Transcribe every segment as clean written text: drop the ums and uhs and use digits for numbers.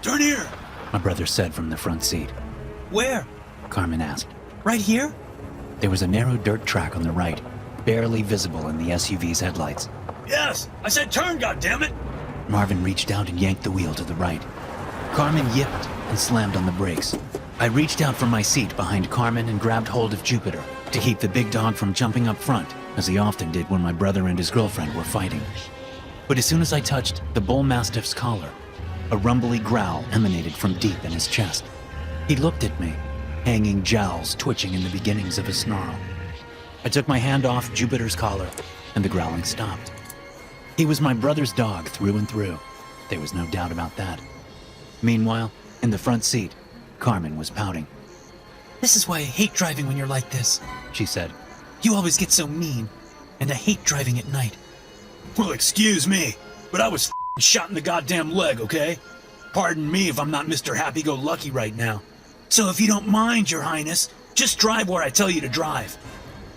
Turn here, my brother said from the front seat. Where? Carmen asked. Right here? There was a narrow dirt track on the right, barely visible in the SUV's headlights. Yes, I said turn, goddammit! Marvin reached out and yanked the wheel to the right. Carmen yipped and slammed on the brakes. I reached out from my seat behind Carmen and grabbed hold of Jupiter to keep the big dog from jumping up front, as he often did when my brother and his girlfriend were fighting. But as soon as I touched the bull mastiff's collar, a rumbly growl emanated from deep in his chest. He looked at me, hanging jowls twitching in the beginnings of a snarl. I took my hand off Jupiter's collar, and the growling stopped. He was my brother's dog through and through. There was no doubt about that. Meanwhile, in the front seat, Carmen was pouting. This is why I hate driving when you're like this, she said. You always get so mean, and I hate driving at night. Well, excuse me, but I was f***ing shot in the goddamn leg, okay? Pardon me if I'm not Mr. Happy-Go-Lucky right now. So if you don't mind, Your Highness, just drive where I tell you to drive.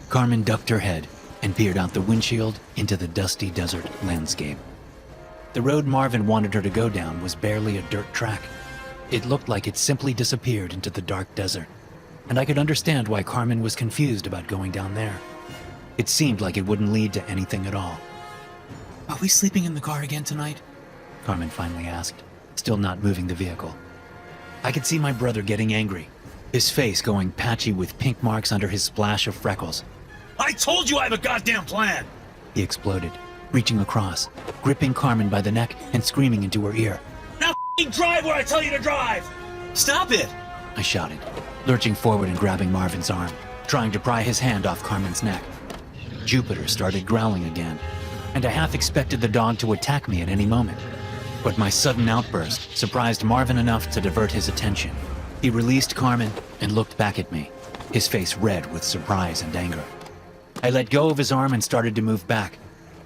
Carmen ducked her head and peered out the windshield into the dusty desert landscape. The road Marvin wanted her to go down was barely a dirt track. It looked like it simply disappeared into the dark desert, and I could understand why Carmen was confused about going down there. It seemed like it wouldn't lead to anything at all. Are we sleeping in the car again tonight? Carmen finally asked, still not moving the vehicle. I could see my brother getting angry, his face going patchy with pink marks under his splash of freckles. I told you I have a goddamn plan! He exploded, reaching across, gripping Carmen by the neck and screaming into her ear. Now f***ing drive where I tell you to drive! Stop it! I shouted, lurching forward and grabbing Marvin's arm, trying to pry his hand off Carmen's neck. Jupiter started growling again, and I half expected the dog to attack me at any moment. But my sudden outburst surprised Marvin enough to divert his attention. He released Carmen and looked back at me, his face red with surprise and anger. I let go of his arm and started to move back,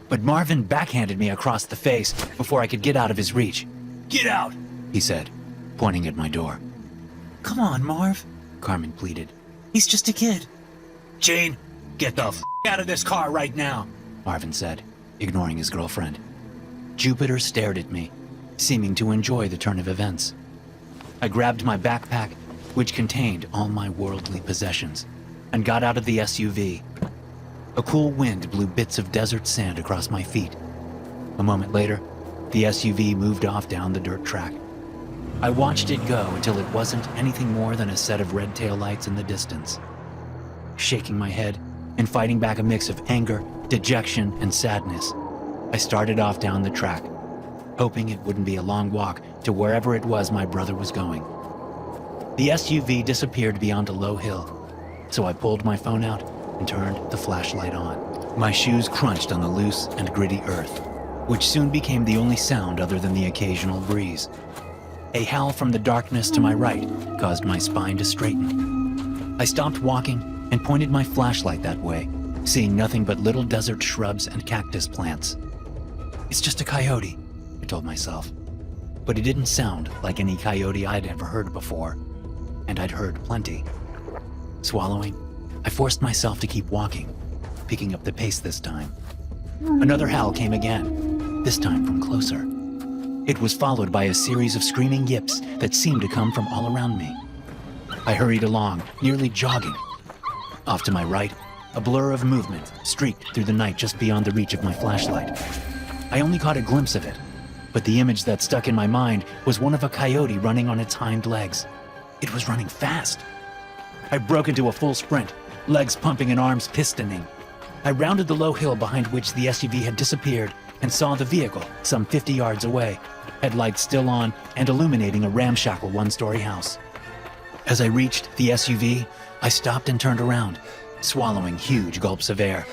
but Marvin backhanded me across the face before I could get out of his reach. Get out, he said, pointing at my door. Come on, Marv, Carmen pleaded. He's just a kid. Jane, get the f*** out of this car right now, Marvin said, ignoring his girlfriend. Jupiter stared at me, seeming to enjoy the turn of events. I grabbed my backpack, which contained all my worldly possessions, and got out of the SUV. A cool wind blew bits of desert sand across my feet. A moment later, the SUV moved off down the dirt track. I watched it go until it wasn't anything more than a set of red taillights in the distance. Shaking my head and fighting back a mix of anger, dejection, and sadness, I started off down the track, hoping it wouldn't be a long walk to wherever it was my brother was going. The SUV disappeared beyond a low hill, so I pulled my phone out and turned the flashlight on. My shoes crunched on the loose and gritty earth, which soon became the only sound other than the occasional breeze. A howl from the darkness to my right caused my spine to straighten. I stopped walking and pointed my flashlight that way, seeing nothing but little desert shrubs and cactus plants. It's just a coyote, I told myself. But it didn't sound like any coyote I'd ever heard before, and I'd heard plenty. Swallowing, I forced myself to keep walking, picking up the pace this time. Another howl came again, this time from closer. It was followed by a series of screaming yips that seemed to come from all around me. I hurried along, nearly jogging. Off to my right, a blur of movement streaked through the night just beyond the reach of my flashlight. I only caught a glimpse of it, but the image that stuck in my mind was one of a coyote running on its hind legs. It was running fast. I broke into a full sprint, legs pumping and arms pistoning. I rounded the low hill behind which the SUV had disappeared and saw the vehicle some 50 yards away, headlights still on and illuminating a ramshackle one-story house. As I reached the SUV, I stopped and turned around, swallowing huge gulps of air.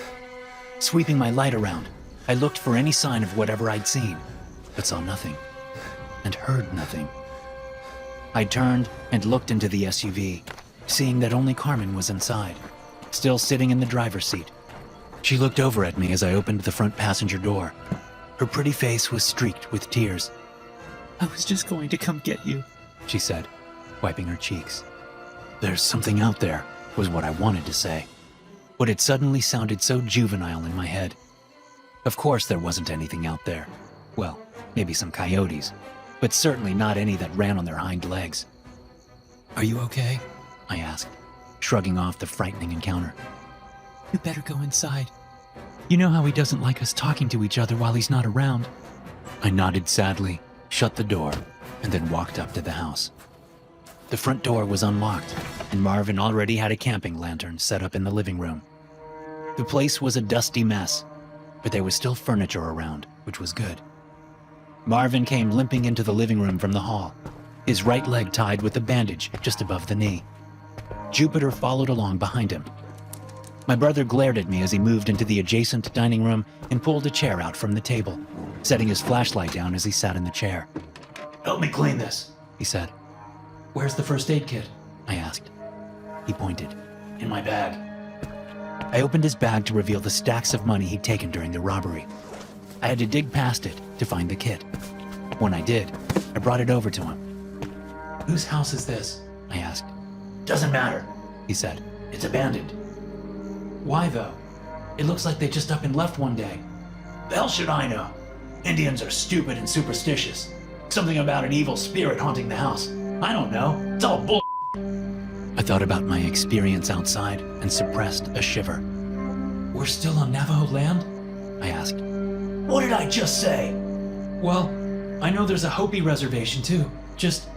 Sweeping my light around, I looked for any sign of whatever I'd seen, but saw nothing, and heard nothing. I turned and looked into the SUV, seeing that only Carmen was inside, still sitting in the driver's seat. She looked over at me as I opened the front passenger door. Her pretty face was streaked with tears. I was just going to come get you, she said, wiping her cheeks. There's something out there, was what I wanted to say, but it suddenly sounded so juvenile in my head. Of course there wasn't anything out there. Well, maybe some coyotes, but certainly not any that ran on their hind legs. "Are you okay?" I asked, shrugging off the frightening encounter. "You better go inside. You know how he doesn't like us talking to each other while he's not around." I nodded sadly, shut the door, and then walked up to the house. The front door was unlocked, and Marvin already had a camping lantern set up in the living room. The place was a dusty mess, but there was still furniture around, which was good. Marvin came limping into the living room from the hall, his right leg tied with a bandage just above the knee. Jupiter followed along behind him. My brother glared at me as he moved into the adjacent dining room and pulled a chair out from the table, setting his flashlight down as he sat in the chair. Help me clean this, he said. "Where's the first aid kit?" I asked. He pointed. in my bag. I opened his bag to reveal the stacks of money he'd taken during the robbery. I had to dig past it to find the kit. When I did, I brought it over to him. "Whose house is this?" I asked. Doesn't matter, He said. it's abandoned. "Why though? It looks like they just up and left one day." The hell should I know? Indians are stupid and superstitious. Something about an evil spirit haunting the house. I don't know. It's all bull. I thought about my experience outside and suppressed a shiver. "We're still on Navajo land?" I asked. What did I just say? "Well, I know there's a Hopi reservation too. Just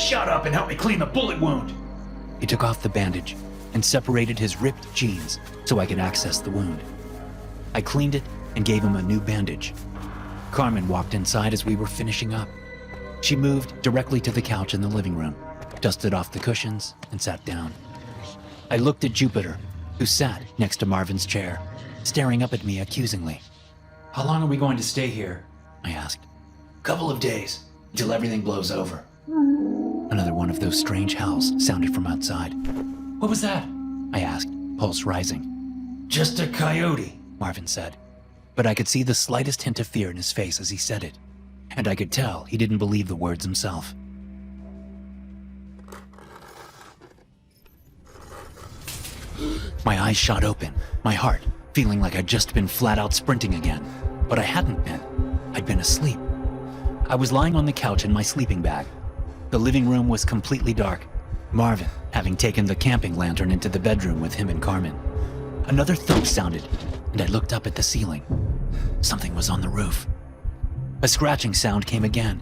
shut up and help me clean the bullet wound. He took off the bandage and separated his ripped jeans so I could access the wound. I cleaned it and gave him a new bandage. Carmen walked inside as we were finishing up. She moved directly to the couch in the living room, dusted off the cushions, and sat down. I looked at Jupiter, who sat next to Marvin's chair, staring up at me accusingly. "How long are we going to stay here?" I asked. Couple of days, until everything blows over. Another one of those strange howls sounded from outside. "What was that?" I asked, pulse rising. Just a coyote. Marvin said, but I could see the slightest hint of fear in his face as he said it, and I could tell he didn't believe the words himself. My eyes shot open, my heart feeling like I'd just been flat out sprinting again, but I hadn't been. I'd been asleep. I was lying on the couch in my sleeping bag. The living room was completely dark, Marvin having taken the camping lantern into the bedroom with him and Carmen. Another thump sounded, and I looked up at the ceiling. Something was on the roof. A scratching sound came again,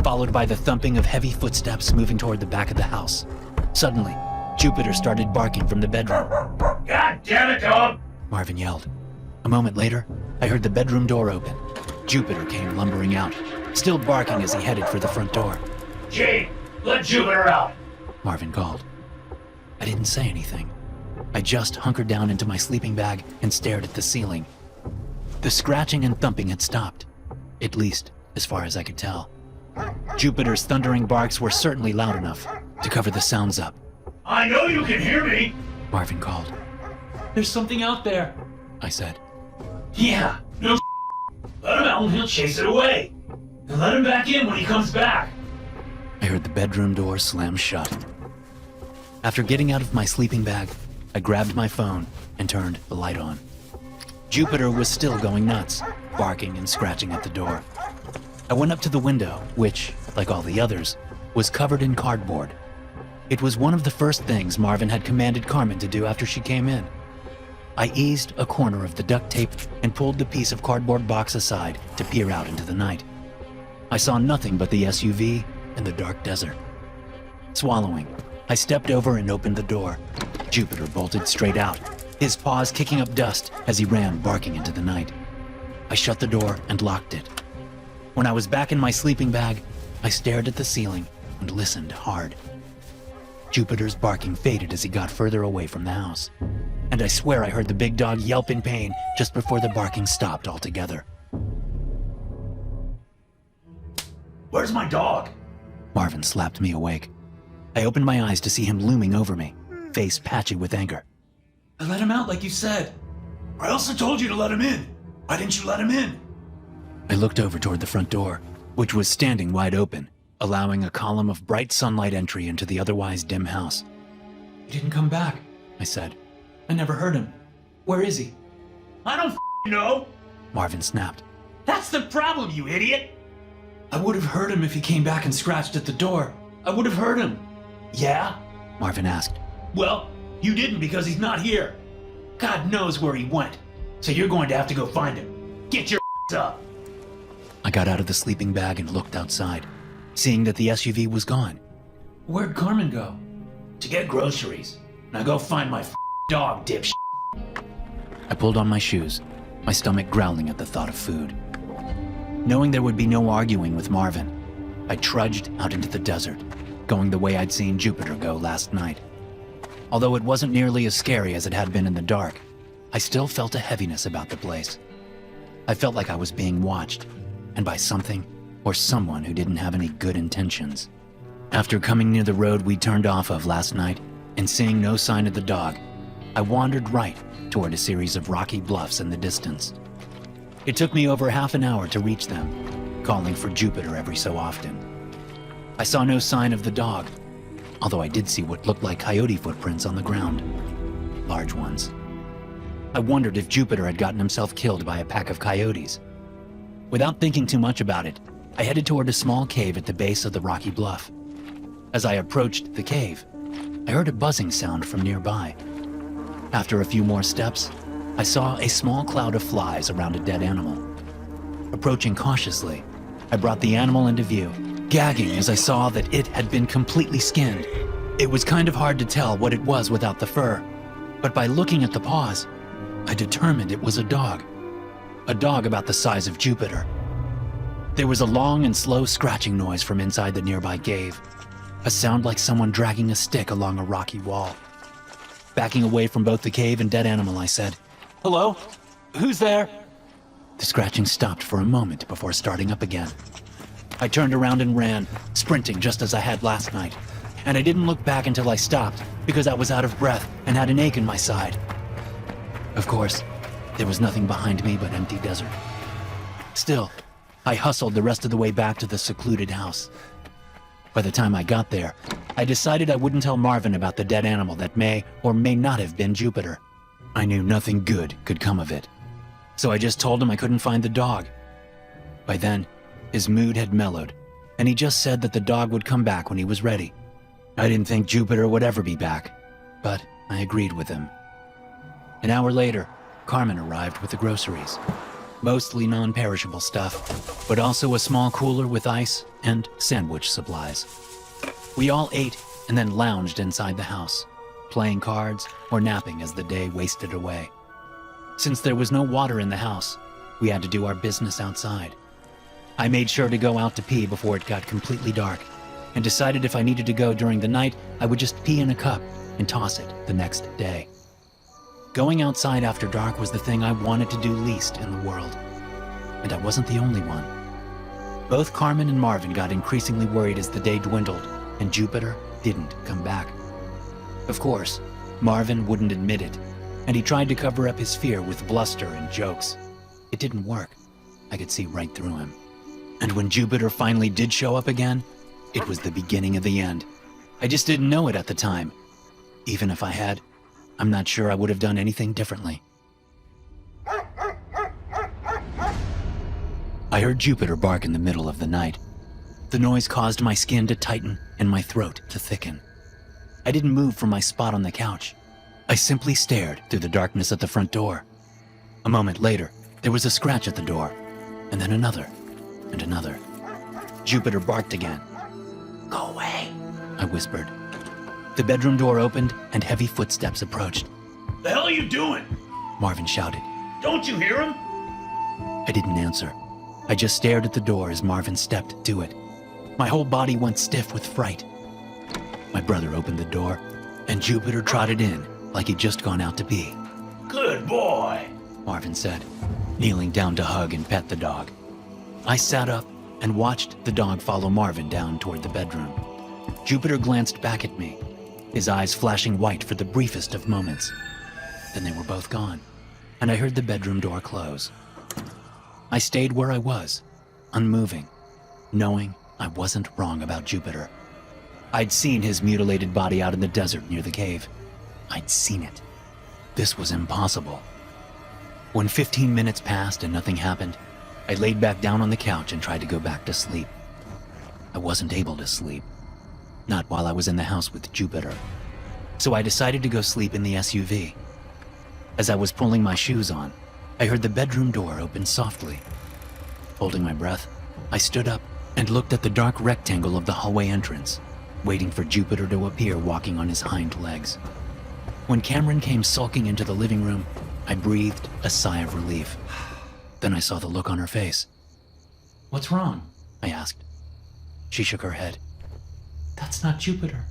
followed by the thumping of heavy footsteps moving toward the back of the house. Suddenly, Jupiter started barking from the bedroom. God damn it, dog! Marvin yelled. A moment later, I heard the bedroom door open. Jupiter came lumbering out, still barking as he headed for the front door. Jade, let Jupiter out! Marvin called. I didn't say anything. I just hunkered down into my sleeping bag and stared at the ceiling. The scratching and thumping had stopped, at least as far as I could tell. Jupiter's thundering barks were certainly loud enough to cover the sounds up. I know you can hear me! Marvin called. "There's something out there," I said. Yeah, no let him out and he'll chase it away. And let him back in when he comes back. I heard the bedroom door slam shut. After getting out of my sleeping bag, I grabbed my phone and turned the light on. Jupiter was still going nuts, barking and scratching at the door. I went up to the window, which, like all the others, was covered in cardboard. It was one of the first things Marvin had commanded Carmen to do after she came in. I eased a corner of the duct tape and pulled the piece of cardboard box aside to peer out into the night. I saw nothing but the SUV and the dark desert. Swallowing, I stepped over and opened the door. Jupiter bolted straight out, his paws kicking up dust as he ran barking into the night. I shut the door and locked it. When I was back in my sleeping bag, I stared at the ceiling and listened hard. Jupiter's barking faded as he got further away from the house, and I swear I heard the big dog yelp in pain just before the barking stopped altogether. Where's my dog? Marvin slapped me awake. I opened my eyes to see him looming over me, face patchy with anger. I let him out like you said. I also told you to let him in. Why didn't you let him in? I looked over toward the front door, which was standing wide open, allowing a column of bright sunlight entry into the otherwise dim house. He didn't come back, I said. I never heard him. Where is he? I don't know. Marvin snapped. That's the problem, you idiot. I would have heard him if he came back and scratched at the door. I would have heard him. Yeah? Marvin asked. Well, you didn't because he's not here. God knows where he went. So you're going to have to go find him. Get your up. I got out of the sleeping bag and looked outside, seeing that the SUV was gone. Where'd Carmen go? To get groceries. Now go find my dog, dipshit. I pulled on my shoes, my stomach growling at the thought of food. Knowing there would be no arguing with Marvin, I trudged out into the desert, going the way I'd seen Jupiter go last night. Although it wasn't nearly as scary as it had been in the dark, I still felt a heaviness about the place. I felt like I was being watched, and by something or someone who didn't have any good intentions. After coming near the road we turned off of last night and seeing no sign of the dog, I wandered right toward a series of rocky bluffs in the distance. It took me over half an hour to reach them, calling for Jupiter every so often. I saw no sign of the dog, although I did see what looked like coyote footprints on the ground. Large ones. I wondered if Jupiter had gotten himself killed by a pack of coyotes. Without thinking too much about it, I headed toward a small cave at the base of the rocky bluff. As I approached the cave, I heard a buzzing sound from nearby. After a few more steps, I saw a small cloud of flies around a dead animal. Approaching cautiously, I brought the animal into view, gagging as I saw that it had been completely skinned. It was kind of hard to tell what it was without the fur, but by looking at the paws, I determined it was a dog about the size of Jupiter. There was a long and slow scratching noise from inside the nearby cave, a sound like someone dragging a stick along a rocky wall. Backing away from both the cave and dead animal, I said, "Hello? Who's there?" The scratching stopped for a moment before starting up again. I turned around and ran, sprinting just as I had last night, and I didn't look back until I stopped because I was out of breath and had an ache in my side. Of course, there was nothing behind me but empty desert. Still, I hustled the rest of the way back to the secluded house. By the time I got there, I decided I wouldn't tell Marvin about the dead animal that may or may not have been Jupiter. I knew nothing good could come of it, so I just told him I couldn't find the dog. By then, his mood had mellowed, and he just said that the dog would come back when he was ready. I didn't think Jupiter would ever be back, but I agreed with him. An hour later, Carmen arrived with the groceries. Mostly non-perishable stuff, but also a small cooler with ice and sandwich supplies. We all ate and then lounged inside the house, playing cards or napping as the day wasted away. Since there was no water in the house, we had to do our business outside. I made sure to go out to pee before it got completely dark, and decided if I needed to go during the night, I would just pee in a cup and toss it the next day. Going outside after dark was the thing I wanted to do least in the world, and I wasn't the only one. Both Carmen and Marvin got increasingly worried as the day dwindled and Jupiter didn't come back. Of course, Marvin wouldn't admit it, and he tried to cover up his fear with bluster and jokes. It didn't work. I could see right through him. And when Jupiter finally did show up again, it was the beginning of the end. I just didn't know it at the time. Even if I had, I'm not sure I would have done anything differently. I heard Jupiter bark in the middle of the night. The noise caused my skin to tighten and my throat to thicken. I didn't move from my spot on the couch. I simply stared through the darkness at the front door. A moment later, there was a scratch at the door, and then another, and another. Jupiter barked again. "Go away," I whispered. The bedroom door opened and heavy footsteps approached. "The hell are you doing?" Marvin shouted. "Don't you hear him?" I didn't answer. I just stared at the door as Marvin stepped to it. My whole body went stiff with fright. My brother opened the door, and Jupiter trotted in like he'd just gone out to pee. "Good boy," Marvin said, kneeling down to hug and pet the dog. I sat up and watched the dog follow Marvin down toward the bedroom. Jupiter glanced back at me, his eyes flashing white for the briefest of moments. Then they were both gone, and I heard the bedroom door close. I stayed where I was, unmoving, knowing I wasn't wrong about Jupiter. I'd seen his mutilated body out in the desert near the cave. I'd seen it. This was impossible. When 15 minutes passed and nothing happened, I laid back down on the couch and tried to go back to sleep. I wasn't able to sleep. Not while I was in the house with Jupiter. So I decided to go sleep in the SUV. As I was pulling my shoes on, I heard the bedroom door open softly. Holding my breath, I stood up and looked at the dark rectangle of the hallway entrance, waiting for Jupiter to appear walking on his hind legs. When Cameron came sulking into the living room, I breathed a sigh of relief. Then I saw the look on her face. "What's wrong?" I asked. She shook her head. "That's not Jupiter."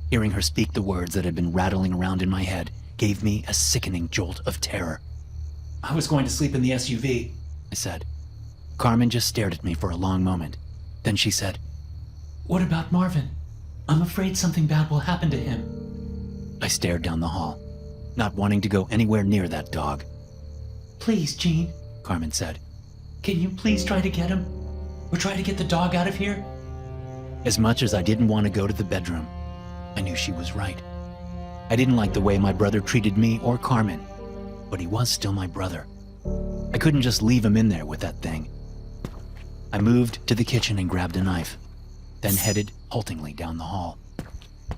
Hearing her speak the words that had been rattling around in my head gave me a sickening jolt of terror. "I was going to sleep in the SUV," I said. Carmen just stared at me for a long moment. Then she said, "What about Marvin? I'm afraid something bad will happen to him." I stared down the hall, not wanting to go anywhere near that dog. "Please, Jean," Carmen said. "Can you please try to get him? Or try to get the dog out of here?" As much as I didn't want to go to the bedroom, I knew she was right. I didn't like the way my brother treated me or Carmen, but he was still my brother. I couldn't just leave him in there with that thing. I moved to the kitchen and grabbed a knife, then headed haltingly down the hall.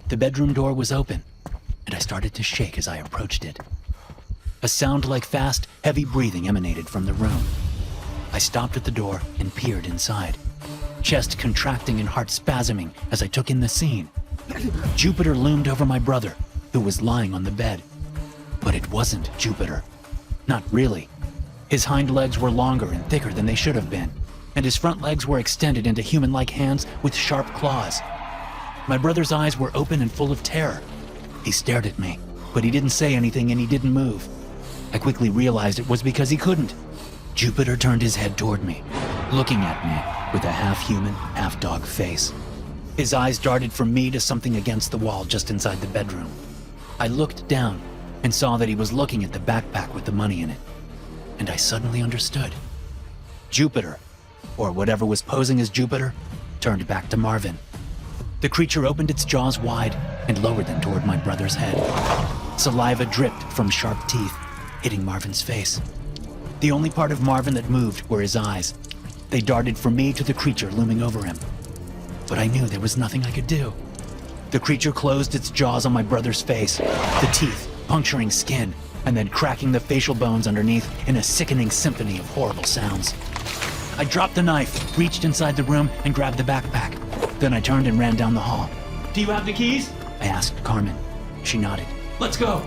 The bedroom door was open, and I started to shake as I approached it. A sound like fast, heavy breathing emanated from the room. I stopped at the door and peered inside, chest contracting and heart spasming as I took in the scene. Jupiter loomed over my brother, who was lying on the bed. But it wasn't Jupiter. Not really. His hind legs were longer and thicker than they should have been, and his front legs were extended into human-like hands with sharp claws. My brother's eyes were open and full of terror. He stared at me, but he didn't say anything and he didn't move. I quickly realized it was because he couldn't. Jupiter turned his head toward me, looking at me with a half-human, half-dog face. His eyes darted from me to something against the wall just inside the bedroom. I looked down and saw that he was looking at the backpack with the money in it, and I suddenly understood. Jupiter, or whatever was posing as Jupiter, turned back to Marvin. The creature opened its jaws wide and lowered them toward my brother's head. Saliva dripped from sharp teeth, hitting Marvin's face. The only part of Marvin that moved were his eyes. They darted from me to the creature looming over him. But I knew there was nothing I could do. The creature closed its jaws on my brother's face, the teeth puncturing skin, and then cracking the facial bones underneath in a sickening symphony of horrible sounds. I dropped the knife, reached inside the room, and grabbed the backpack. Then I turned and ran down the hall. "Do you have the keys?" I asked Carmen. She nodded. "Let's go."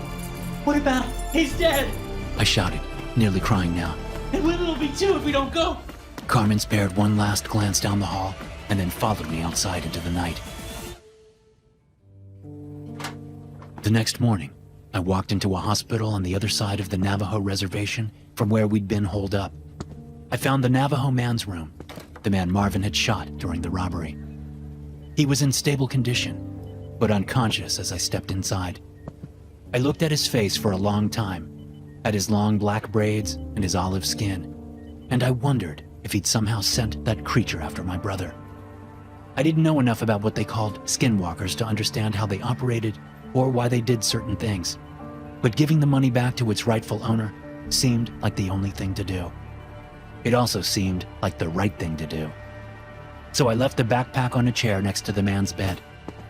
"What about? He's dead!" I shouted, nearly crying now. "And Will will be too if we don't go." Carmen spared one last glance down the hall and then followed me outside into the night. The next morning, I walked into a hospital on the other side of the Navajo reservation from where we'd been holed up. I found the Navajo man's room, the man Marvin had shot during the robbery. He was in stable condition, but unconscious as I stepped inside. I looked at his face for a long time, at his long black braids and his olive skin, and I wondered if he'd somehow sent that creature after my brother. I didn't know enough about what they called skinwalkers to understand how they operated or why they did certain things, but giving the money back to its rightful owner seemed like the only thing to do. It also seemed like the right thing to do. So I left the backpack on a chair next to the man's bed,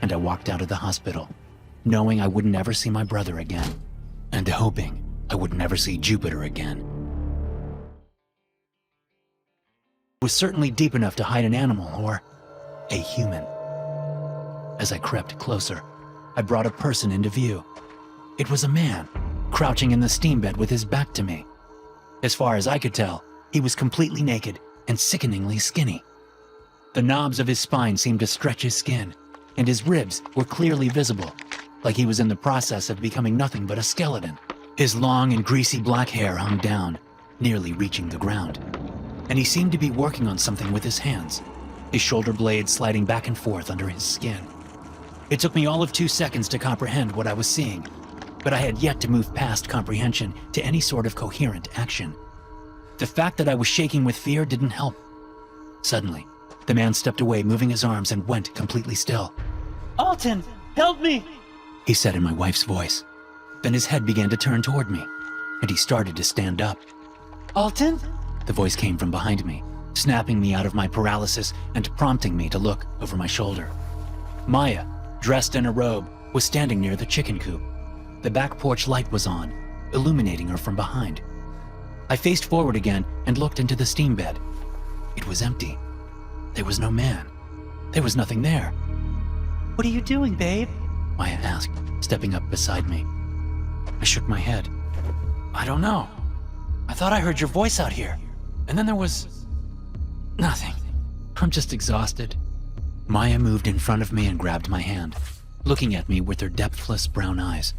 and I walked out of the hospital, knowing I would never see my brother again, and hoping I would never see Jupiter again. It was certainly deep enough to hide an animal or a human. As I crept closer, I brought a person into view. It was a man, crouching in the steam bed with his back to me. As far as I could tell, he was completely naked and sickeningly skinny. The knobs of his spine seemed to stretch his skin, and his ribs were clearly visible, like he was in the process of becoming nothing but a skeleton. His long and greasy black hair hung down, nearly reaching the ground, and he seemed to be working on something with his hands, his shoulder blades sliding back and forth under his skin. It took me all of 2 seconds to comprehend what I was seeing, but I had yet to move past comprehension to any sort of coherent action. The fact that I was shaking with fear didn't help. Suddenly, the man stepped away, moving his arms, and went completely still. "Alton, help me!" he said in my wife's voice. Then his head began to turn toward me, and he started to stand up. "Alton?" The voice came from behind me, snapping me out of my paralysis and prompting me to look over my shoulder. Maya, dressed in a robe, was standing near the chicken coop. The back porch light was on, illuminating her from behind. I faced forward again and looked into the steam bed. It was empty. There was no man. There was nothing there. "What are you doing, babe?" Maya asked, stepping up beside me. I shook my head. "I don't know. I thought I heard your voice out here, and then there was nothing. I'm just exhausted." Maya moved in front of me and grabbed my hand, looking at me with her depthless brown eyes.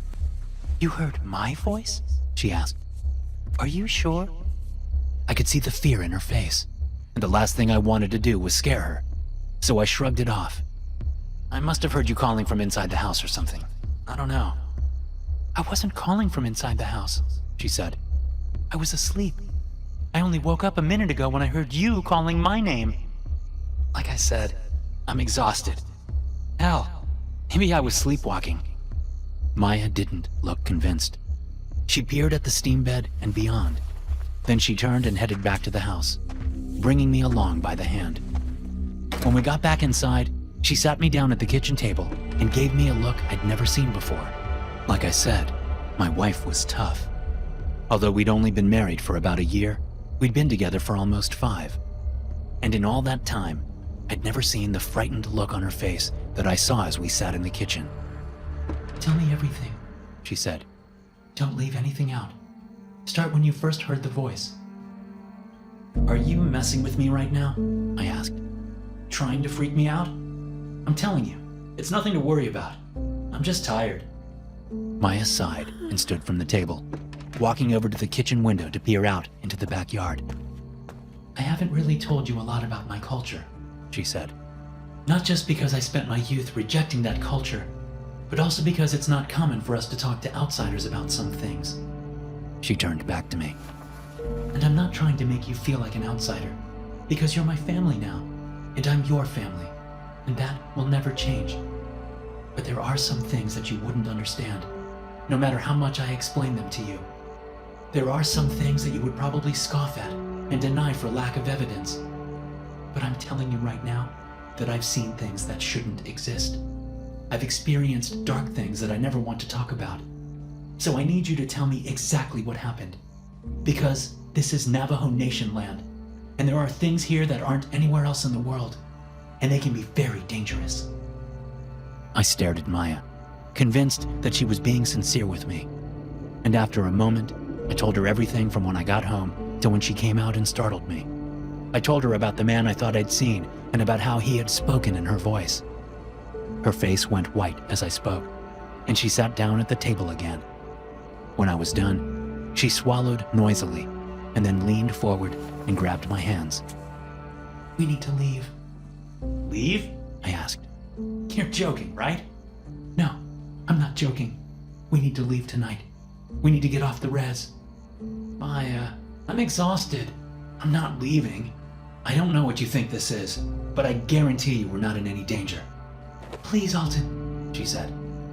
"You heard my voice?" she asked. "Are you sure?" I could see the fear in her face, and the last thing I wanted to do was scare her, so I shrugged it off. "I must have heard you calling from inside the house or something. I don't know." "I wasn't calling from inside the house," she said. "I was asleep. I only woke up a minute ago when I heard you calling my name. Like I said, I'm exhausted. Hell, maybe I was sleepwalking." Maya didn't look convinced. She peered at the steam bed and beyond. Then she turned and headed back to the house, bringing me along by the hand. When we got back inside, she sat me down at the kitchen table and gave me a look I'd never seen before. Like I said, my wife was tough. Although we'd only been married for about a year, we'd been together for almost 5. And in all that time, I'd never seen the frightened look on her face that I saw as we sat in the kitchen. "Tell me everything," she said. "Don't leave anything out. Start when you first heard the voice." "Are you messing with me right now?" I asked. "Trying to freak me out? I'm telling you, it's nothing to worry about. I'm just tired." Maya sighed and stood from the table, walking over to the kitchen window to peer out into the backyard. "I haven't really told you a lot about my culture," she said. "Not just because I spent my youth rejecting that culture, but also because it's not common for us to talk to outsiders about some things." She turned back to me. "And I'm not trying to make you feel like an outsider, because you're my family now, and I'm your family, and that will never change. But there are some things that you wouldn't understand, no matter how much I explain them to you. There are some things that you would probably scoff at and deny for lack of evidence. But I'm telling you right now that I've seen things that shouldn't exist. I've experienced dark things that I never want to talk about. So I need you to tell me exactly what happened. Because this is Navajo Nation land, and there are things here that aren't anywhere else in the world, and they can be very dangerous." I stared at Maya, convinced that she was being sincere with me. And after a moment, I told her everything from when I got home to when she came out and startled me. I told her about the man I thought I'd seen and about how he had spoken in her voice. Her face went white as I spoke, and she sat down at the table again. When I was done, she swallowed noisily and then leaned forward and grabbed my hands. "We need to leave." "Leave?" I asked. "You're joking, right?" "No, I'm not joking. We need to leave tonight. We need to get off the res." "Maya, I'm exhausted. I'm not leaving. I don't know what you think this is, but I guarantee you we're not in any danger." "Please, Alton," she said.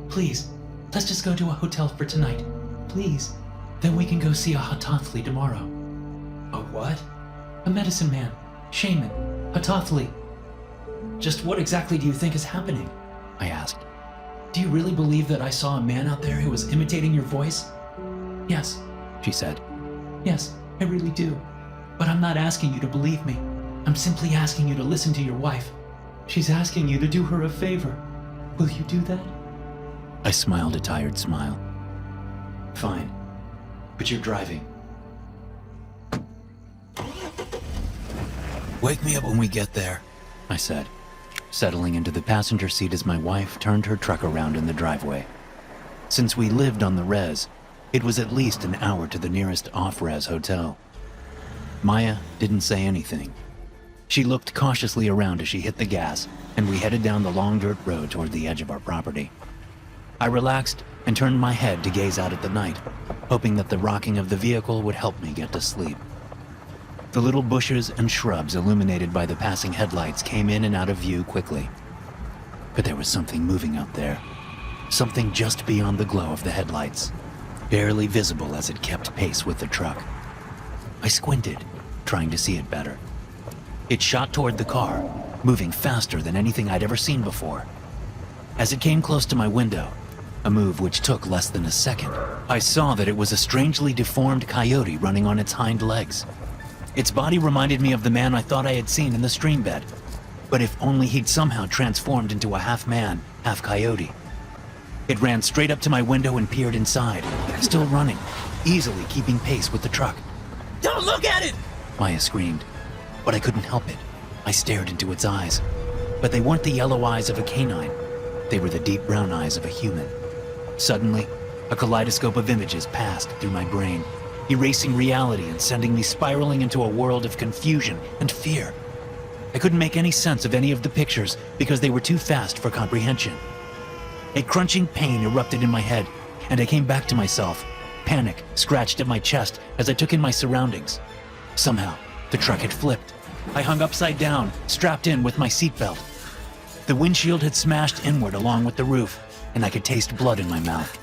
"Please, let's just go to a hotel for tonight. Please. Then we can go see a Hatathli tomorrow." "A what?" "A medicine man. Shaman. Hatathli." "Just what exactly do you think is happening?" I asked. "Do you really believe that I saw a man out there who was imitating your voice?" "Yes," she said. "Yes, I really do. But I'm not asking you to believe me. I'm simply asking you to listen to your wife. She's asking you to do her a favor. Will you do that?" I smiled a tired smile. "Fine, but you're driving." "Wake me up when we get there," I said, settling into the passenger seat as my wife turned her truck around in the driveway. Since we lived on the res, it was at least an hour to the nearest off-res hotel. Maya didn't say anything. She looked cautiously around as she hit the gas, and we headed down the long dirt road toward the edge of our property. I relaxed and turned my head to gaze out at the night, hoping that the rocking of the vehicle would help me get to sleep. The little bushes and shrubs illuminated by the passing headlights came in and out of view quickly. But there was something moving out there, something just beyond the glow of the headlights, barely visible as it kept pace with the truck. I squinted, trying to see it better. It shot toward the car, moving faster than anything I'd ever seen before. As it came close to my window, a move which took less than a second, I saw that it was a strangely deformed coyote running on its hind legs. Its body reminded me of the man I thought I had seen in the stream bed, but if only he'd somehow transformed into a half man, half coyote. It ran straight up to my window and peered inside, still running, easily keeping pace with the truck. Don't look at it! Maya screamed, but I couldn't help it. I stared into its eyes, but they weren't the yellow eyes of a canine. They were the deep brown eyes of a human. Suddenly, a kaleidoscope of images passed through my brain, erasing reality and sending me spiraling into a world of confusion and fear. I couldn't make any sense of any of the pictures because they were too fast for comprehension. A crunching pain erupted in my head, and I came back to myself. Panic scratched at my chest as I took in my surroundings. Somehow, the truck had flipped. I hung upside down, strapped in with my seatbelt. The windshield had smashed inward along with the roof, and I could taste blood in my mouth.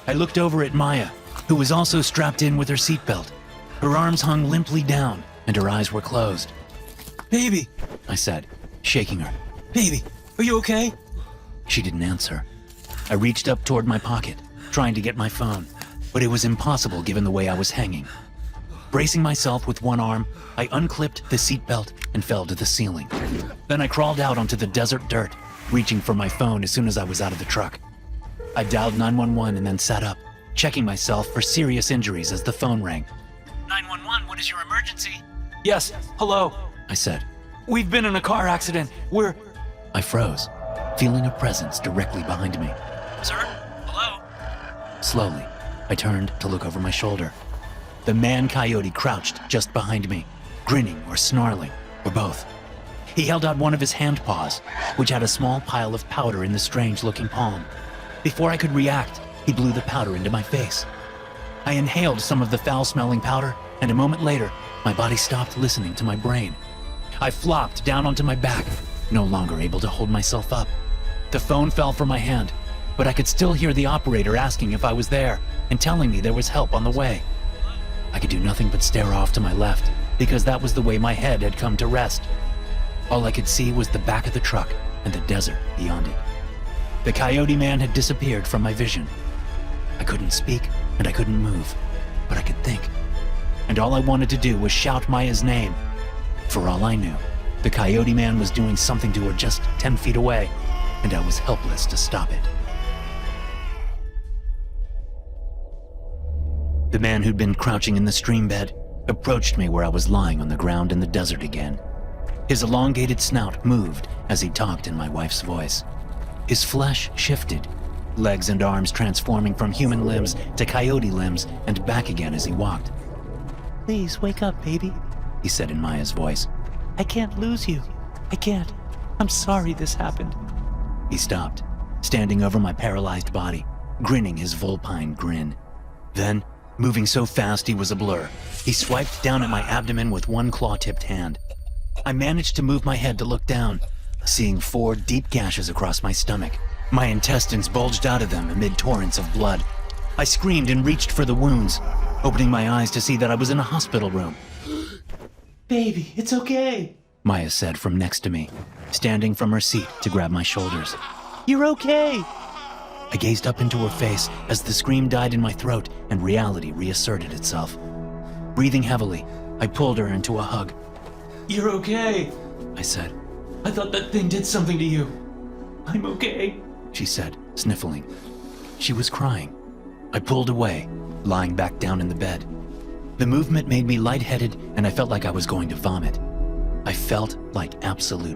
I looked over at Maya, who was also strapped in with her seatbelt. Her arms hung limply down, and her eyes were closed. Baby, I said, shaking her. baby, are you okay? She didn't answer. I reached up toward my pocket, trying to get my phone, but it was impossible given the way I was hanging. Bracing myself with one arm, I unclipped the seatbelt and fell to the ceiling. Then I crawled out onto the desert dirt, reaching for my phone as soon as I was out of the truck. I dialed 911 and then sat up, checking myself for serious injuries as the phone rang. 911, what is your emergency? Yes, hello, I said. We've been in a car accident. I froze, feeling a presence directly behind me. Sir? Hello? Slowly, I turned to look over my shoulder. The man coyote crouched just behind me, grinning or snarling, or both. He held out one of his hand paws, which had a small pile of powder in the strange-looking palm. Before I could react, he blew the powder into my face. I inhaled some of the foul-smelling powder, and a moment later, my body stopped listening to my brain. I flopped down onto my back, no longer able to hold myself up. The phone fell from my hand, but I could still hear the operator asking if I was there and telling me there was help on the way. I could do nothing but stare off to my left, because that was the way my head had come to rest. All I could see was the back of the truck and the desert beyond it. The coyote man had disappeared from my vision. I couldn't speak and I couldn't move, but I could think. And all I wanted to do was shout Maya's name. For all I knew, the coyote man was doing something to her just 10 feet away, and I was helpless to stop it. The man who'd been crouching in the stream bed approached me where I was lying on the ground in the desert again. His elongated snout moved as he talked in my wife's voice. His flesh shifted, legs and arms transforming from human limbs to coyote limbs and back again as he walked. "Please wake up, baby," he said in Maya's voice. "I can't lose you. I can't. I'm sorry this happened." He stopped, standing over my paralyzed body, grinning his vulpine grin. Then, moving so fast he was a blur, he swiped down at my abdomen with one claw-tipped hand. I managed to move my head to look down, seeing 4 deep gashes across my stomach. My intestines bulged out of them amid torrents of blood. I screamed and reached for the wounds, opening my eyes to see that I was in a hospital room. "Baby, it's okay," Maya said from next to me, standing from her seat to grab my shoulders. "You're okay." I gazed up into her face as the scream died in my throat and reality reasserted itself. Breathing heavily, I pulled her into a hug. "You're okay," I said. "I thought that thing did something to you." "I'm okay," she said, sniffling. She was crying. I pulled away, lying back down in the bed. The movement made me lightheaded and I felt like I was going to vomit. I felt like absolute.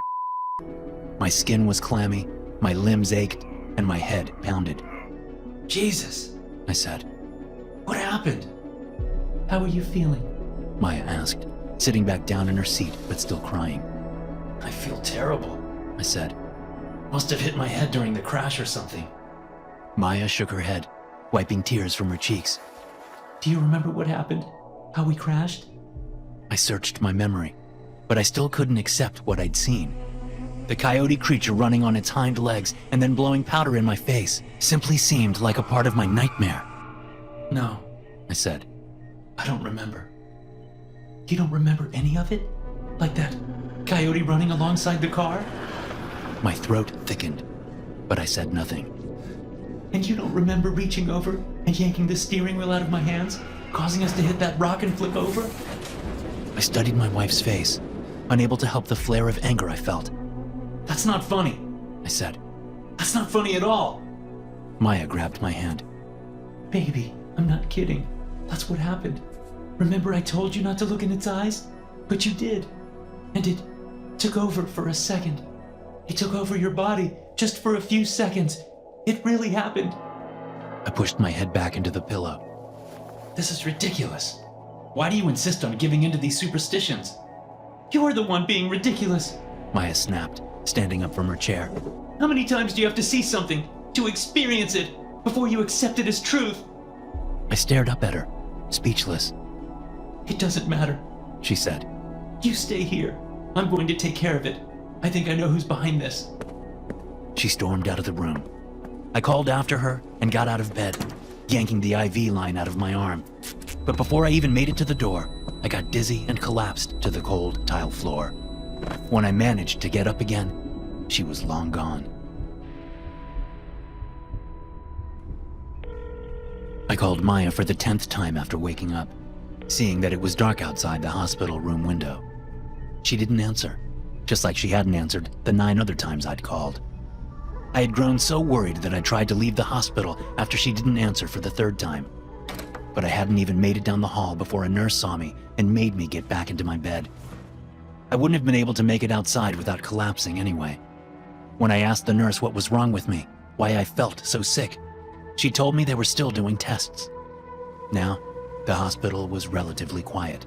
My skin was clammy, my limbs ached, and my head pounded. "Jesus," I said. "What happened?" "How are you feeling?" Maya asked, sitting back down in her seat but still crying. "I feel terrible," I said. "Must have hit my head during the crash or something." Maya shook her head, wiping tears from her cheeks. "Do you remember what happened? How we crashed?" I searched my memory, but I still couldn't accept what I'd seen. The coyote creature running on its hind legs and then blowing powder in my face simply seemed like a part of my nightmare. "No," I said. "I don't remember." "You don't remember any of it? Like that Coyote running alongside the car? My throat thickened, but I said nothing. And you don't remember reaching over and yanking the steering wheel out of my hands, causing us to hit that rock and flip over? I studied my wife's face, unable to help the flare of anger I felt. That's not funny, I said. That's not funny at all. Maya grabbed my hand. Baby, I'm not kidding. That's what happened. Remember I told you not to look in its eyes? But you did. And it took over for a second. It took over your body just for a few seconds. It really happened. I pushed my head back into the pillow. This is ridiculous. Why do you insist on giving in to these superstitions? You're the one being ridiculous, Maya snapped, standing up from her chair. How many times do you have to see something, to experience it, before you accept it as truth? I stared up at her, speechless. It doesn't matter, she said. You stay here. I'm going to take care of it. I think I know who's behind this. She stormed out of the room. I called after her and got out of bed, yanking the IV line out of my arm. But before I even made it to the door, I got dizzy and collapsed to the cold tile floor. When I managed to get up again, she was long gone. I called Maya for the 10th time after waking up, seeing that it was dark outside the hospital room window. She didn't answer, just like she hadn't answered the 9 other times I'd called. I had grown so worried that I tried to leave the hospital after she didn't answer for the 3rd time. But I hadn't even made it down the hall before a nurse saw me and made me get back into my bed. I wouldn't have been able to make it outside without collapsing anyway. When I asked the nurse what was wrong with me, why I felt so sick, she told me they were still doing tests. Now, the hospital was relatively quiet.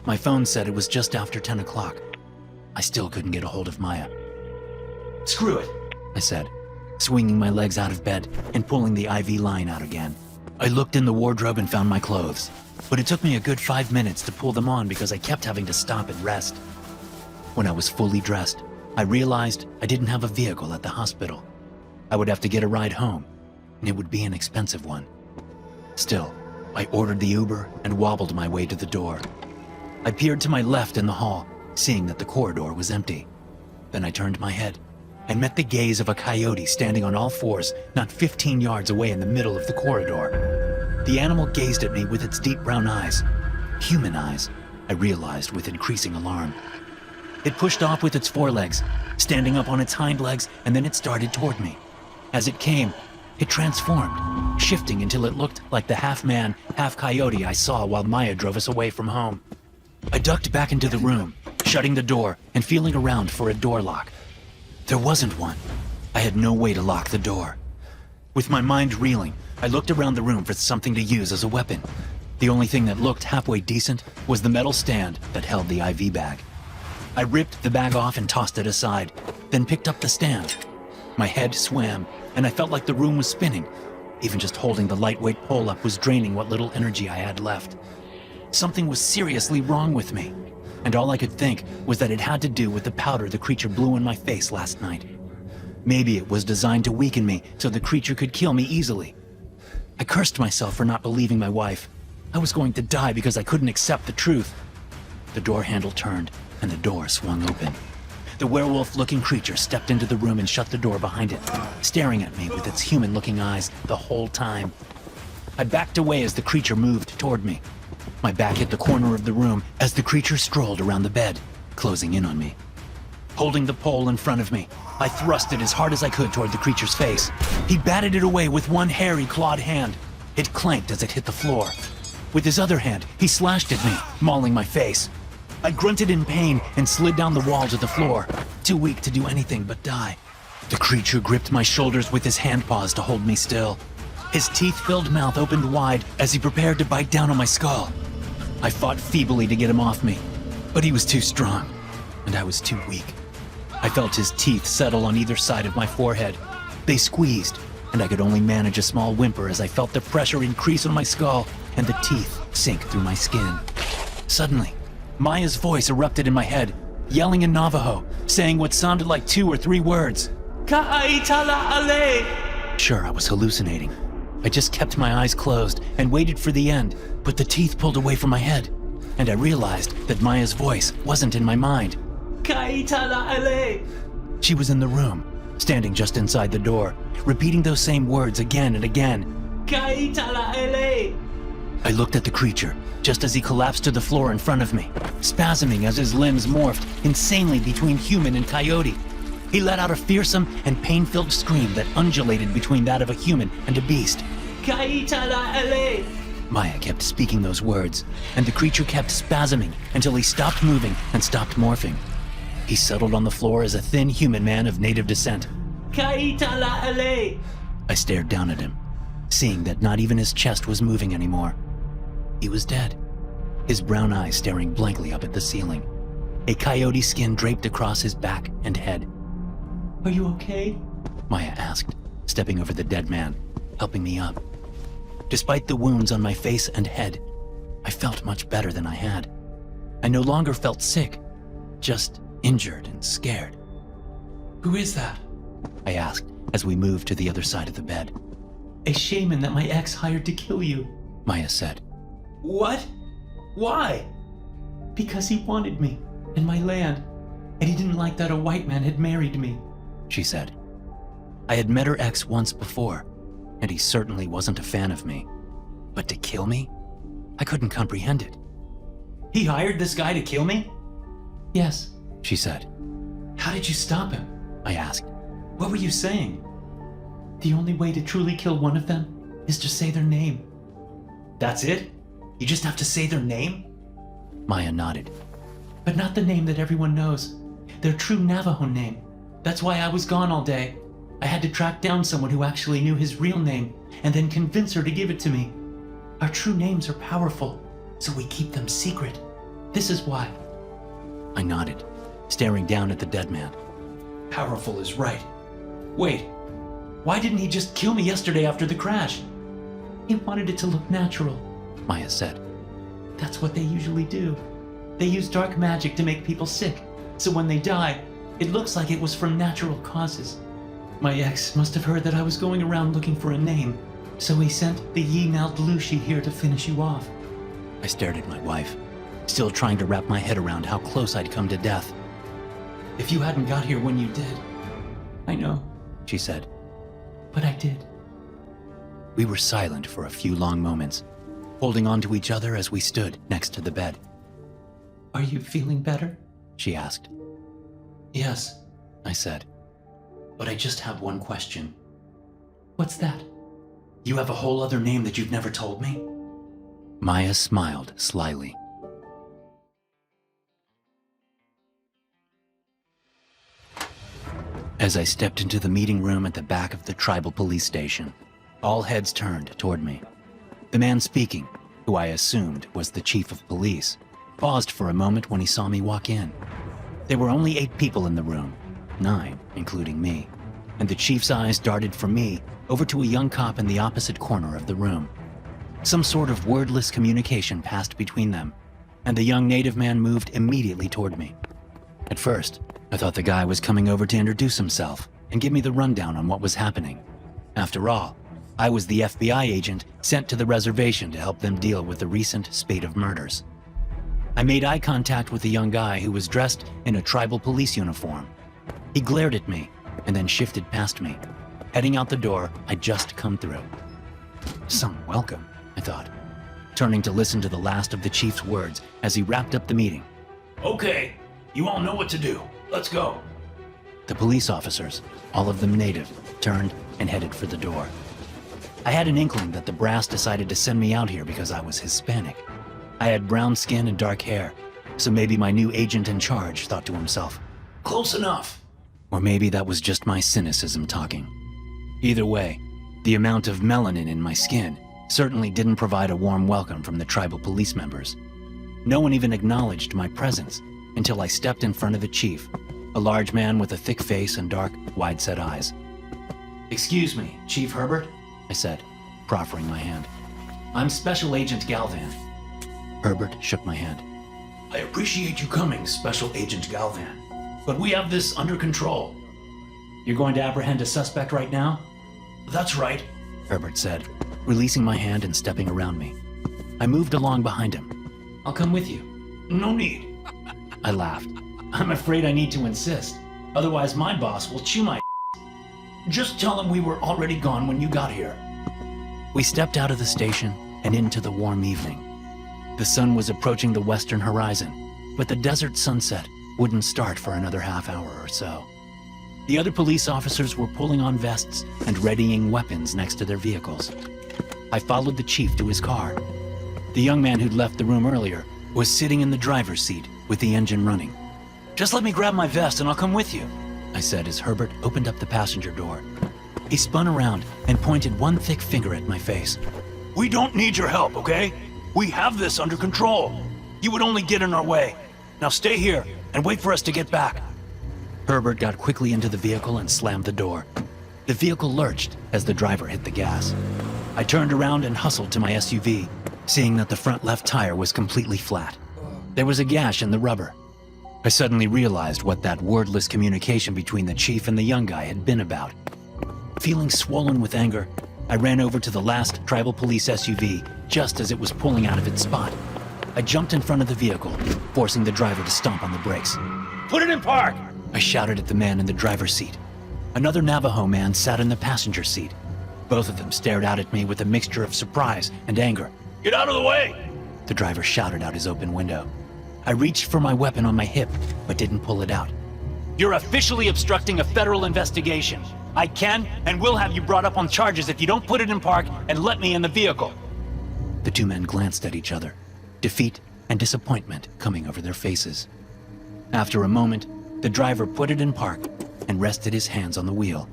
My phone said it was just after 10 o'clock. I still couldn't get a hold of Maya. Screw it, I said, swinging my legs out of bed and pulling the IV line out again. I looked in the wardrobe and found my clothes, but it took me a good 5 minutes to pull them on because I kept having to stop and rest. When I was fully dressed, I realized I didn't have a vehicle at the hospital. I would have to get a ride home, and it would be an expensive one. Still, I ordered the Uber and wobbled my way to the door. I peered to my left in the hall, seeing that the corridor was empty. Then I turned my head and met the gaze of a coyote standing on all fours not 15 yards away in the middle of the corridor. The animal gazed at me with its deep brown eyes. Human eyes, I realized with increasing alarm. It pushed off with its forelegs, standing up on its hind legs, and then it started toward me. As it came, it transformed, shifting until it looked like the half-man, half-coyote I saw while Maya drove us away from home. I ducked back into the room, shutting the door and feeling around for a door lock. There wasn't one. I had no way to lock the door. With my mind reeling, I looked around the room for something to use as a weapon. The only thing that looked halfway decent was the metal stand that held the IV bag. I ripped the bag off and tossed it aside, then picked up the stand. My head swam, and I felt like the room was spinning. Even just holding the lightweight pole up was draining what little energy I had left. Something was seriously wrong with me, and all I could think was that it had to do with the powder the creature blew in my face last night. Maybe it was designed to weaken me so the creature could kill me easily. I cursed myself for not believing my wife. I was going to die because I couldn't accept the truth. The door handle turned, and the door swung open. The werewolf-looking creature stepped into the room and shut the door behind it, staring at me with its human-looking eyes the whole time. I backed away as the creature moved toward me. My back hit the corner of the room as the creature strolled around the bed, closing in on me. Holding the pole in front of me, I thrust it as hard as I could toward the creature's face. He batted it away with one hairy, clawed hand. It clanked as it hit the floor. With his other hand, he slashed at me, mauling my face. I grunted in pain and slid down the wall to the floor, too weak to do anything but die. The creature gripped my shoulders with his hand paws to hold me still. His teeth-filled mouth opened wide as he prepared to bite down on my skull. I fought feebly to get him off me, but he was too strong, and I was too weak. I felt his teeth settle on either side of my forehead. They squeezed, and I could only manage a small whimper as I felt the pressure increase on my skull and the teeth sink through my skin. Suddenly, Maya's voice erupted in my head, yelling in Navajo, saying what sounded like 2 or 3 words. Ka'aitala ale! Sure, I was hallucinating. I just kept my eyes closed and waited for the end, but the teeth pulled away from my head, and I realized that Maya's voice wasn't in my mind. Kaitala. She was in the room, standing just inside the door, repeating those same words again and again. Kaitala. I looked at the creature, just as he collapsed to the floor in front of me, spasming as his limbs morphed insanely between human and coyote. He let out a fearsome and pain-filled scream that undulated between that of a human and a beast. Kaitala. Maya kept speaking those words, and the creature kept spasming until he stopped moving and stopped morphing. He settled on the floor as a thin human man of native descent. Kaitala. I stared down at him, seeing that not even his chest was moving anymore. He was dead, his brown eyes staring blankly up at the ceiling, a coyote skin draped across his back and head. Are you okay? Maya asked, stepping over the dead man, helping me up. Despite the wounds on my face and head, I felt much better than I had. I no longer felt sick, just injured and scared. Who is that? I asked as we moved to the other side of the bed. A shaman that my ex hired to kill you. Maya said. What? Why? Because he wanted me and my land, and he didn't like that a white man had married me, she said. I had met her ex once before, and he certainly wasn't a fan of me. But to kill me? I couldn't comprehend it. He hired this guy to kill me? Yes, she said. How did you stop him? I asked. What were you saying? The only way to truly kill one of them is to say their name. That's it? You just have to say their name? Maya nodded. But not the name that everyone knows. Their true Navajo name. That's why I was gone all day. I had to track down someone who actually knew his real name and then convince her to give it to me. Our true names are powerful, so we keep them secret. This is why. I nodded, staring down at the dead man. Powerful is right. Wait, why didn't he just kill me yesterday after the crash? He wanted it to look natural, Maya said. That's what they usually do. They use dark magic to make people sick, so when they die, it looks like it was from natural causes. My ex must have heard that I was going around looking for a name, so he sent the Yi Naldlushi here to finish you off. I stared at my wife, still trying to wrap my head around how close I'd come to death. If you hadn't got here when you did. I know, she said. But I did. We were silent for a few long moments, holding on to each other as we stood next to the bed. Are you feeling better? She asked. Yes, I said. But I just have one question. What's that? You have a whole other name that you've never told me? Maya smiled slyly. As I stepped into the meeting room at the back of the tribal police station, all heads turned toward me. The man speaking, who I assumed was the chief of police, paused for a moment when he saw me walk in. There were only 8 people in the room, 9 including me, and the chief's eyes darted from me over to a young cop in the opposite corner of the room. Some sort of wordless communication passed between them, and the young native man moved immediately toward me. At first, I thought the guy was coming over to introduce himself and give me the rundown on what was happening. After all, I was the FBI agent sent to the reservation to help them deal with the recent spate of murders. I made eye contact with the young guy who was dressed in a tribal police uniform. He glared at me and then shifted past me, heading out the door I'd just come through. Some welcome, I thought, turning to listen to the last of the chief's words as he wrapped up the meeting. Okay, you all know what to do. Let's go. The police officers, all of them native, turned and headed for the door. I had an inkling that the brass decided to send me out here because I was Hispanic. I had brown skin and dark hair, so maybe my new agent in charge thought to himself, close enough. Or maybe that was just my cynicism talking. Either way, the amount of melanin in my skin certainly didn't provide a warm welcome from the tribal police members. No one even acknowledged my presence until I stepped in front of the chief, a large man with a thick face and dark, wide-set eyes. Excuse me, Chief Herbert, I said, proffering my hand. I'm Special Agent Galvan. Herbert shook my hand. I appreciate you coming, Special Agent Galvan, but we have this under control. You're going to apprehend a suspect right now? That's right, Herbert said, releasing my hand and stepping around me. I moved along behind him. I'll come with you. No need. I laughed. I'm afraid I need to insist. Otherwise, my boss will chew my. Just tell him we were already gone when you got here. We stepped out of the station and into the warm evening. The sun was approaching the western horizon, but the desert sunset wouldn't start for another half hour or so. The other police officers were pulling on vests and readying weapons next to their vehicles. I followed the chief to his car. The young man who'd left the room earlier was sitting in the driver's seat with the engine running. "Just let me grab my vest and I'll come with you," I said as Herbert opened up the passenger door. He spun around and pointed one thick finger at my face. "We don't need your help, okay? We have this under control. You would only get in our way. Now stay here and wait for us to get back." Herbert got quickly into the vehicle and slammed the door. The vehicle lurched as the driver hit the gas. I turned around and hustled to my SUV, seeing that the front left tire was completely flat. There was a gash in the rubber. I suddenly realized what that wordless communication between the chief and the young guy had been about. Feeling swollen with anger, I ran over to the last tribal police SUV just as it was pulling out of its spot. I jumped in front of the vehicle, forcing the driver to stomp on the brakes. "Put it in park!" I shouted at the man in the driver's seat. Another Navajo man sat in the passenger seat. Both of them stared out at me with a mixture of surprise and anger. "Get out of the way!" the driver shouted out his open window. I reached for my weapon on my hip, but didn't pull it out. "You're officially obstructing a federal investigation. I can and will have you brought up on charges if you don't put it in park and let me in the vehicle." The two men glanced at each other, defeat and disappointment coming over their faces. After a moment, the driver put it in park and rested his hands on the wheel.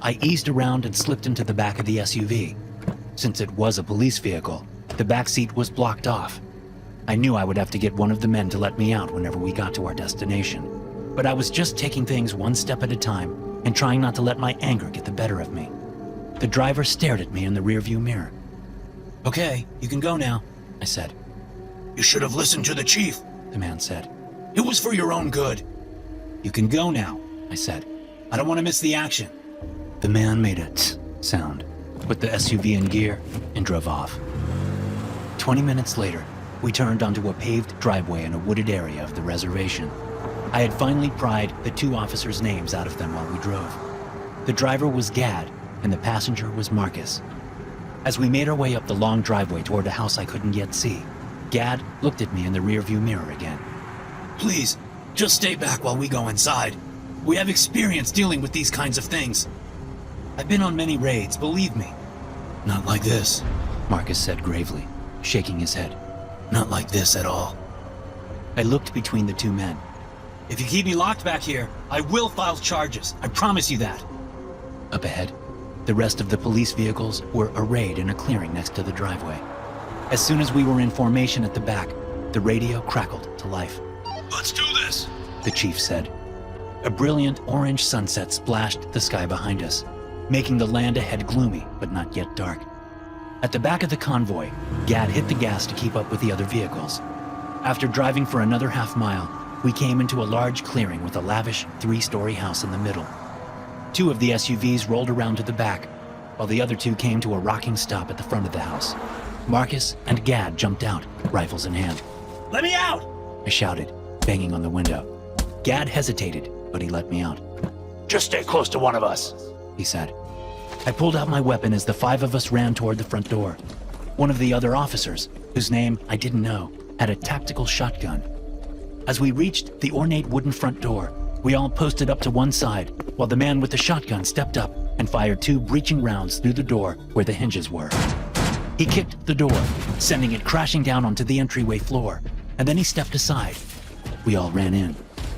I eased around and slipped into the back of the SUV. Since it was a police vehicle, the back seat was blocked off. I knew I would have to get one of the men to let me out whenever we got to our destination, but I was just taking things one step at a time and trying not to let my anger get the better of me. The driver stared at me in the rearview mirror. "Okay, you can go now," I said. "You should have listened to the chief," the man said. "It was for your own good." "You can go now," I said. "I don't want to miss the action." The man made a tss sound, put the SUV in gear, and drove off. 20 minutes later, we turned onto a paved driveway in a wooded area of the reservation. I had finally pried the two officers' names out of them while we drove. The driver was Gad, and the passenger was Marcus. As we made our way up the long driveway toward a house I couldn't yet see, Gad looked at me in the rearview mirror again. "Please, just stay back while we go inside. We have experience dealing with these kinds of things. I've been on many raids, believe me." "Not like this," Marcus said gravely, shaking his head. "Not like this at all." I looked between the two men. "If you keep me locked back here, I will file charges. I promise you that." Up ahead, the rest of the police vehicles were arrayed in a clearing next to the driveway. As soon as we were in formation at the back, the radio crackled to life. "Let's do this," the chief said. A brilliant orange sunset splashed the sky behind us, making the land ahead gloomy but not yet dark. At the back of the convoy, Gad hit the gas to keep up with the other vehicles. After driving for another half mile, we came into a large clearing with a lavish 3-story house in the middle. Two of the SUVs rolled around to the back, while the other two came to a rocking stop at the front of the house. Marcus and Gad jumped out, rifles in hand. "Let me out!" I shouted, banging on the window. Gad hesitated, but he let me out. "Just stay close to one of us," he said. I pulled out my weapon as the 5 of us ran toward the front door. One of the other officers, whose name I didn't know, had a tactical shotgun. As we reached the ornate wooden front door, we all posted up to one side, while the man with the shotgun stepped up and fired 2 breaching rounds through the door where the hinges were. He kicked the door, sending it crashing down onto the entryway floor, and then he stepped aside. We all ran in.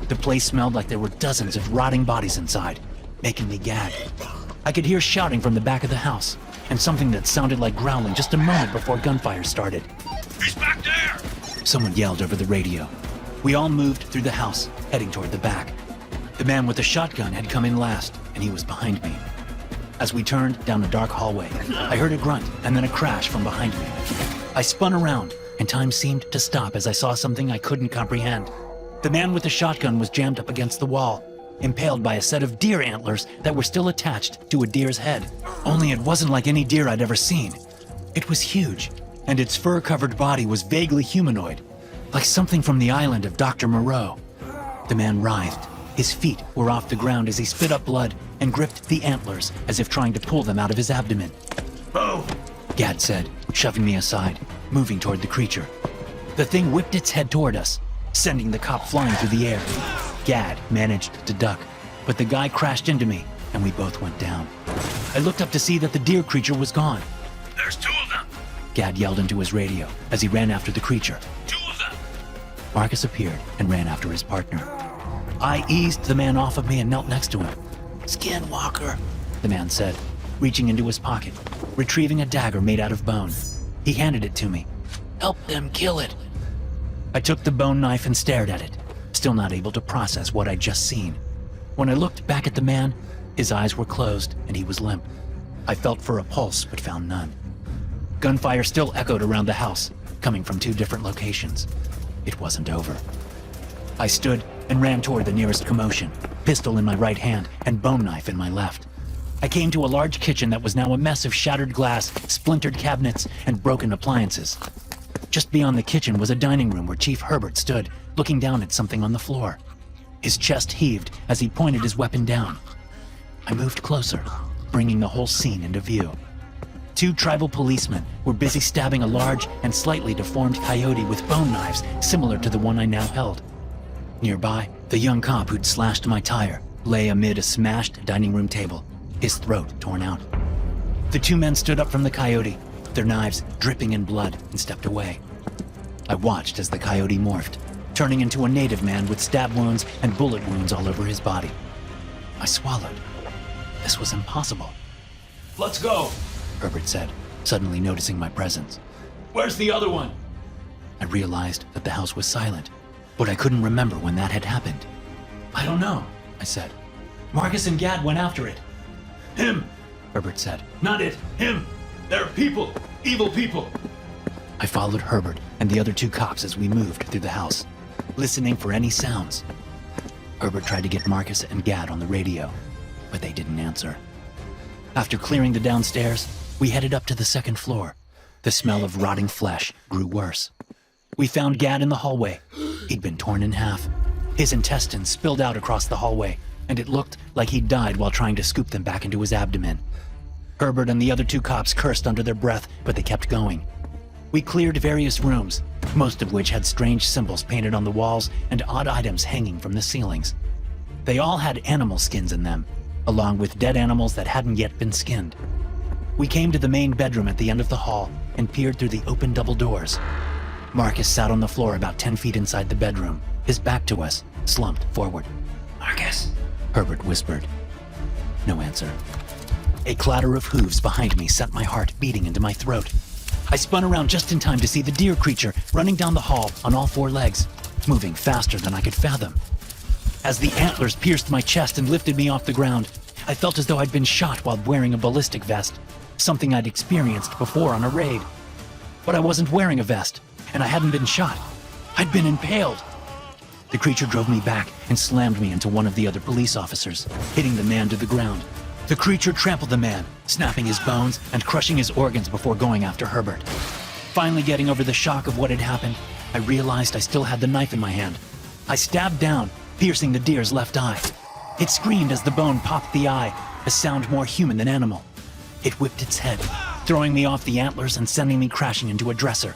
The place smelled like there were dozens of rotting bodies inside, making me gag. I could hear shouting from the back of the house, and something that sounded like growling just a moment before gunfire started. "He's back there!" someone yelled over the radio. We all moved through the house, heading toward the back. The man with the shotgun had come in last, and he was behind me. As we turned down a dark hallway, I heard a grunt and then a crash from behind me. I spun around, and time seemed to stop as I saw something I couldn't comprehend. The man with the shotgun was jammed up against the wall, impaled by a set of deer antlers that were still attached to a deer's head. Only it wasn't like any deer I'd ever seen. It was huge, and its fur-covered body was vaguely humanoid, like something from the island of Dr. Moreau. The man writhed. His feet were off the ground as he spit up blood and gripped the antlers as if trying to pull them out of his abdomen. Oh! Gad said, shoving me aside, moving toward the creature. The thing whipped its head toward us, sending the cop flying through the air. Gad managed to duck, but the guy crashed into me, and we both went down. I looked up to see that the deer creature was gone. There's 2 of them! Gad yelled into his radio as he ran after the creature. 2 of them! Marcus appeared and ran after his partner. I eased the man off of me and knelt next to him. "Skinwalker," the man said, reaching into his pocket, retrieving a dagger made out of bone. He handed it to me. "Help them kill it." I took the bone knife and stared at it, still not able to process what I'd just seen. When I looked back at the man, his eyes were closed and he was limp. I felt for a pulse but found none. Gunfire still echoed around the house, coming from 2 different locations. It wasn't over. I stood and ran toward the nearest commotion, pistol in my right hand and bone knife in my left. I came to a large kitchen that was now a mess of shattered glass, splintered cabinets, and broken appliances. Just beyond the kitchen was a dining room where Chief Herbert stood, looking down at something on the floor. His chest heaved as he pointed his weapon down. I moved closer, bringing the whole scene into view. 2 tribal policemen were busy stabbing a large and slightly deformed coyote with bone knives similar to the one I now held. Nearby, the young cop who'd slashed my tire lay amid a smashed dining room table, his throat torn out. The 2 men stood up from the coyote, their knives dripping in blood, and stepped away. I watched as the coyote morphed, turning into a native man with stab wounds and bullet wounds all over his body. I swallowed. This was impossible. Let's go! Herbert said, suddenly noticing my presence. Where's the other one? I realized that the house was silent, but I couldn't remember when that had happened. I don't know, I said. Marcus and Gad went after it. Him! Herbert said. Not it, him! They're people! Evil people! I followed Herbert and the other 2 cops as we moved through the house, listening for any sounds. Herbert tried to get Marcus and Gad on the radio, but they didn't answer. After clearing the downstairs, we headed up to the 2nd floor. The smell of rotting flesh grew worse. We found Gad in the hallway. He'd been torn in half. His intestines spilled out across the hallway, and it looked like he'd died while trying to scoop them back into his abdomen. Herbert and the other 2 cops cursed under their breath, but they kept going. We cleared various rooms, most of which had strange symbols painted on the walls and odd items hanging from the ceilings. They all had animal skins in them, along with dead animals that hadn't yet been skinned. We came to the main bedroom at the end of the hall and peered through the open double doors. Marcus sat on the floor about 10 feet inside the bedroom, his back to us, slumped forward. Marcus! Herbert whispered. No answer. A clatter of hooves behind me sent my heart beating into my throat. I spun around just in time to see the deer creature running down the hall on all 4 legs, moving faster than I could fathom. As the antlers pierced my chest and lifted me off the ground, I felt as though I'd been shot while wearing a ballistic vest, something I'd experienced before on a raid. But I wasn't wearing a vest, and I hadn't been shot. I'd been impaled. The creature drove me back and slammed me into one of the other police officers, hitting the man to the ground. The creature trampled the man, snapping his bones and crushing his organs before going after Herbert. Finally getting over the shock of what had happened, I realized I still had the knife in my hand. I stabbed down, piercing the deer's left eye. It screamed as the bone popped the eye, a sound more human than animal. It whipped its head, throwing me off the antlers and sending me crashing into a dresser.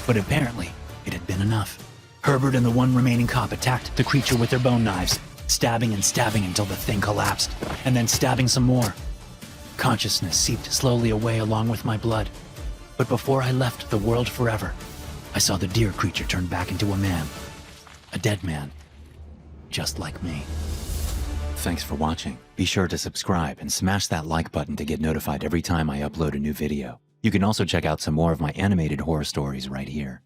But apparently, it had been enough. Herbert and the 1 remaining cop attacked the creature with their bone knives, stabbing and stabbing until the thing collapsed, and then stabbing some more. Consciousness seeped slowly away along with my blood. But before I left the world forever, I saw the deer creature turn back into a man. A dead man. Just like me. Thanks for watching. Be sure to subscribe and smash that like button to get notified every time I upload a new video. You can also check out some more of my animated horror stories right here.